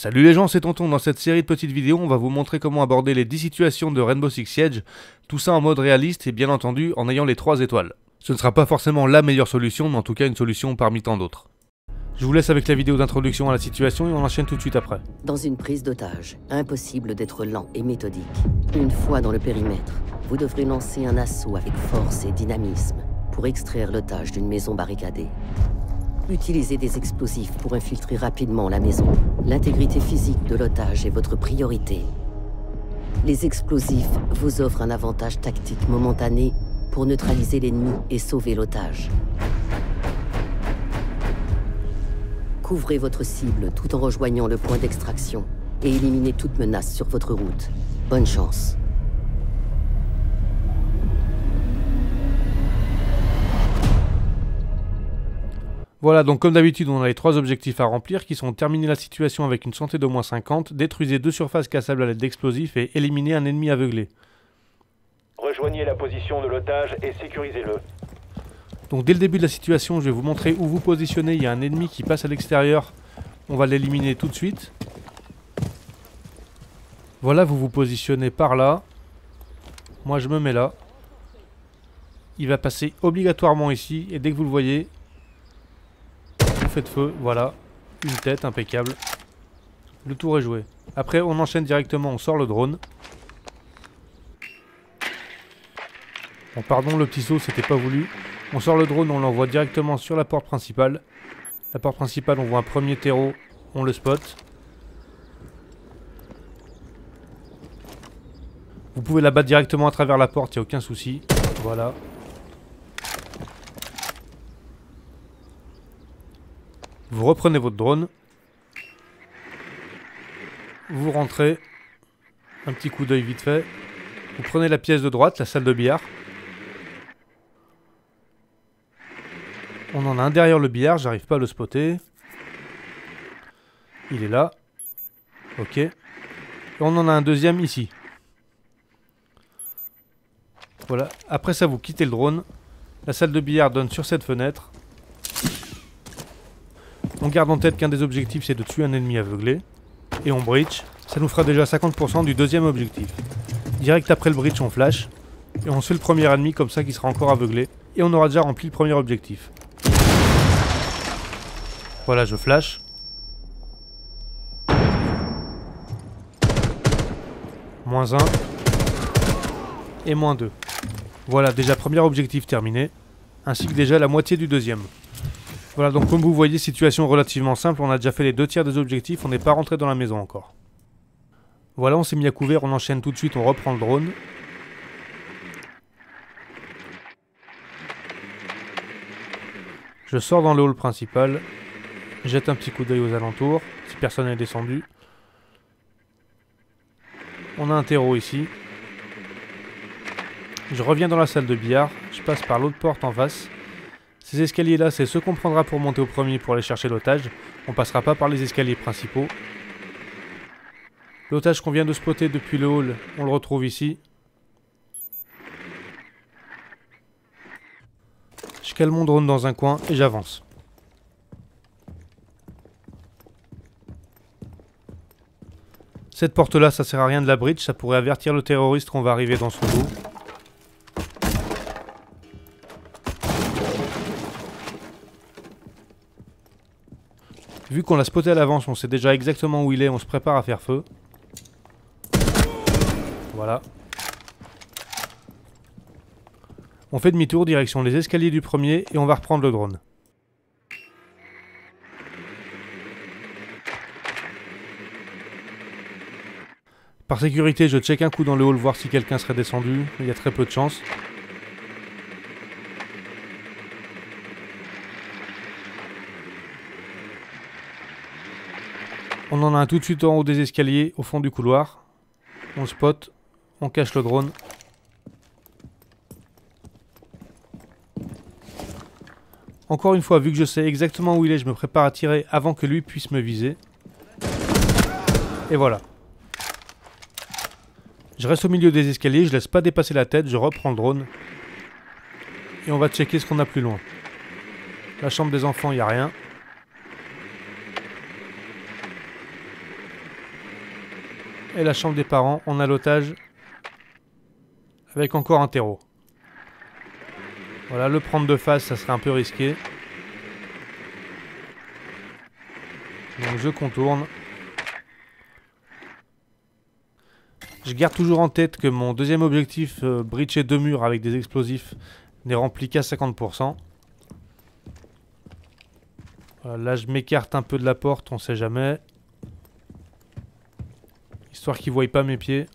Salut les gens, c'est Tonton. Dans cette série de petites vidéos, on va vous montrer comment aborder les 10 situations de Rainbow Six Siege, tout ça en mode réaliste et bien entendu en ayant les 3 étoiles. Ce ne sera pas forcément la meilleure solution, mais en tout cas une solution parmi tant d'autres. Je vous laisse avec la vidéo d'introduction à la situation et on enchaîne tout de suite après. Dans une prise d'otage, impossible d'être lent et méthodique. Une fois dans le périmètre, vous devrez lancer un assaut avec force et dynamisme pour extraire l'otage d'une maison barricadée. Utilisez des explosifs pour infiltrer rapidement la maison. L'intégrité physique de l'otage est votre priorité. Les explosifs vous offrent un avantage tactique momentané pour neutraliser l'ennemi et sauver l'otage. Couvrez votre cible tout en rejoignant le point d'extraction et éliminez toute menace sur votre route. Bonne chance. Voilà, donc comme d'habitude, on a les 3 objectifs à remplir qui sont terminer la situation avec une santé d'au moins 50, détruisez 2 surfaces cassables à l'aide d'explosifs et éliminer un ennemi aveuglé. Rejoignez la position de l'otage et sécurisez-le. Donc dès le début de la situation, je vais vous montrer où vous positionnez. Il y a un ennemi qui passe à l'extérieur, on va l'éliminer tout de suite. Voilà, vous vous positionnez par là. Moi je me mets là. Il va passer obligatoirement ici et dès que vous le voyez, vous faites feu, voilà, une tête, impeccable. Le tour est joué. Après on enchaîne directement, on sort le drone. Bon pardon, le petit saut c'était pas voulu. On sort le drone, on l'envoie directement sur la porte principale. La porte principale, on voit un premier terreau, on le spot. Vous pouvez la battre directement à travers la porte, il n'y a aucun souci. Voilà. Vous reprenez votre drone. Vous rentrez. Un petit coup d'œil vite fait. Vous prenez la pièce de droite, la salle de billard. On en a un derrière le billard, j'arrive pas à le spotter. Il est là. Ok. Et on en a un deuxième ici. Voilà. Après ça, vous quittez le drone. La salle de billard donne sur cette fenêtre. On garde en tête qu'un des objectifs c'est de tuer un ennemi aveuglé. Et on breach. Ça nous fera déjà 50% du deuxième objectif. Direct après le breach, on flash. Et on se fait le premier ennemi comme ça qui sera encore aveuglé. Et on aura déjà rempli le premier objectif. Voilà, je flash. -1. Et -2. Voilà, déjà premier objectif terminé. Ainsi que déjà la moitié du deuxième. Voilà, donc comme vous voyez, situation relativement simple. On a déjà fait les 2 tiers des objectifs. On n'est pas rentré dans la maison encore. Voilà, on s'est mis à couvert. On enchaîne tout de suite. On reprend le drone. Je sors dans le hall principal. Jette un petit coup d'œil aux alentours. Si personne n'est descendu. On a un terreau ici. Je reviens dans la salle de billard. Je passe par l'autre porte en face. Ces escaliers là, c'est ceux qu'on prendra pour monter au premier pour aller chercher l'otage. On passera pas par les escaliers principaux. L'otage qu'on vient de spotter depuis le hall, on le retrouve ici. Je cale mon drone dans un coin et j'avance. Cette porte là, ça sert à rien de la breach, ça pourrait avertir le terroriste qu'on va arriver dans son dos. Vu qu'on l'a spoté à l'avance, on sait déjà exactement où il est, on se prépare à faire feu. Voilà. On fait demi-tour, direction les escaliers du premier, et on va reprendre le drone. Par sécurité, je check un coup dans le hall, voir si quelqu'un serait descendu. Il y a très peu de chance. On en a un tout de suite en haut des escaliers, au fond du couloir. On le spot, on cache le drone. Encore une fois, vu que je sais exactement où il est, je me prépare à tirer avant que lui puisse me viser. Et voilà. Je reste au milieu des escaliers, je laisse pas dépasser la tête, je reprends le drone. Et on va checker ce qu'on a plus loin. La chambre des enfants, il n'y a rien. Et la chambre des parents, on a l'otage avec encore un terreau. Voilà, le prendre de face, ça serait un peu risqué. Donc je contourne. Je garde toujours en tête que mon deuxième objectif, breacher 2 murs avec des explosifs, n'est rempli qu'à 50%. Voilà, là je m'écarte un peu de la porte, on sait jamais. Histoire qu'ils ne voient pas mes pieds.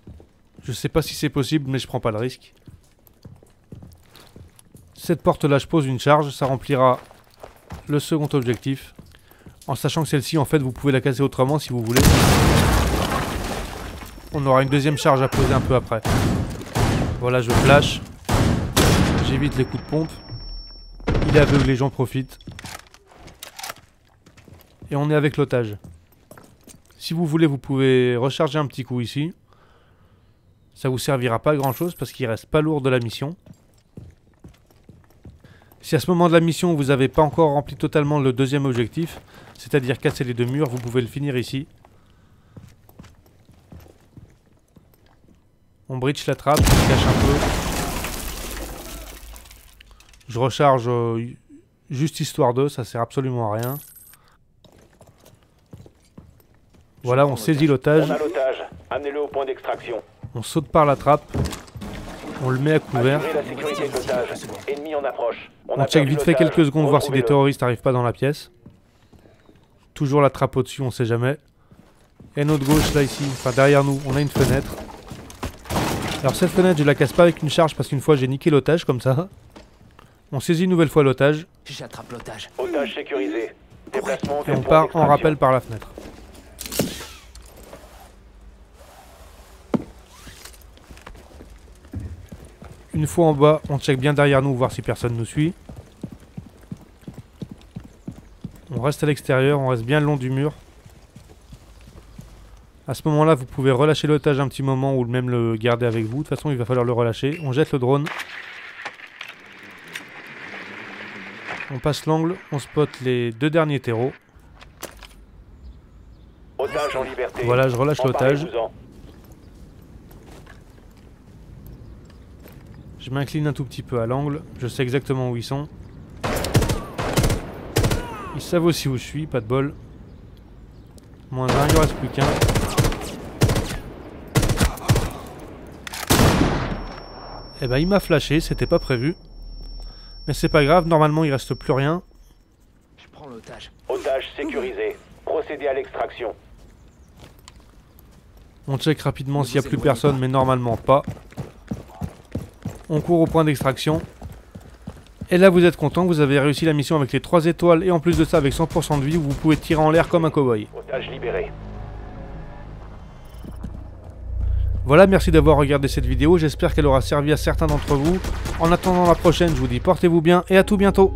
Je sais pas si c'est possible, mais je prends pas le risque. Cette porte là, je pose une charge, ça remplira le second objectif. En sachant que celle-ci, en fait, vous pouvez la casser autrement si vous voulez. On aura une deuxième charge à poser un peu après. Voilà, je flash. J'évite les coups de pompe. Il est aveugle, les gens profitent. Et on est avec l'otage. Si vous voulez, vous pouvez recharger un petit coup ici. Ça vous servira pas à grand chose parce qu'il reste pas lourd de la mission. Si à ce moment de la mission vous n'avez pas encore rempli totalement le deuxième objectif, c'est-à-dire casser les 2 murs, vous pouvez le finir ici. On breach la trappe, on cache un peu. Je recharge juste histoire de, ça sert absolument à rien. Voilà, on saisit l'otage. On a l'otage. Amenez-le au point d'extraction. On saute par la trappe. On le met à couvert. Assurez la sécurité de l'otage. Ennemi en approche. On check vite fait quelques secondes voir si des terroristes n'arrivent pas dans la pièce. Toujours la trappe au-dessus, on sait jamais. Et notre gauche, là, ici, enfin derrière nous, on a une fenêtre. Alors cette fenêtre, je la casse pas avec une charge parce qu'une fois j'ai niqué l'otage comme ça. On saisit une nouvelle fois l'otage. J'attrape l'otage. Otage sécurisé. Déplacement Et on part en rappel par la fenêtre. Une fois en bas, on check bien derrière nous, voir si personne nous suit. On reste à l'extérieur, on reste bien le long du mur. À ce moment-là, vous pouvez relâcher l'otage un petit moment ou même le garder avec vous. De toute façon, il va falloir le relâcher. On jette le drone. On passe l'angle, on spot les 2 derniers terreaux. Otage en liberté. Voilà, je relâche l'otage. Emparez-vous-en. Je m'incline un tout petit peu à l'angle. Je sais exactement où ils sont. Ils savent aussi où je suis, pas de bol. Moins 1, il ne reste plus qu'un. Eh ben il m'a flashé, c'était pas prévu. Mais c'est pas grave, normalement il reste plus rien. Je prends l'otage. Otage sécurisé. Procédez à l'extraction. On check rapidement s'il n'y a plus personne, mais normalement pas. On court au point d'extraction. Et là vous êtes content, vous avez réussi la mission avec les 3 étoiles et en plus de ça avec 100% de vie, vous pouvez tirer en l'air comme un cow-boy. Otage libéré. Voilà, merci d'avoir regardé cette vidéo, j'espère qu'elle aura servi à certains d'entre vous. En attendant la prochaine, je vous dis portez-vous bien et à tout bientôt.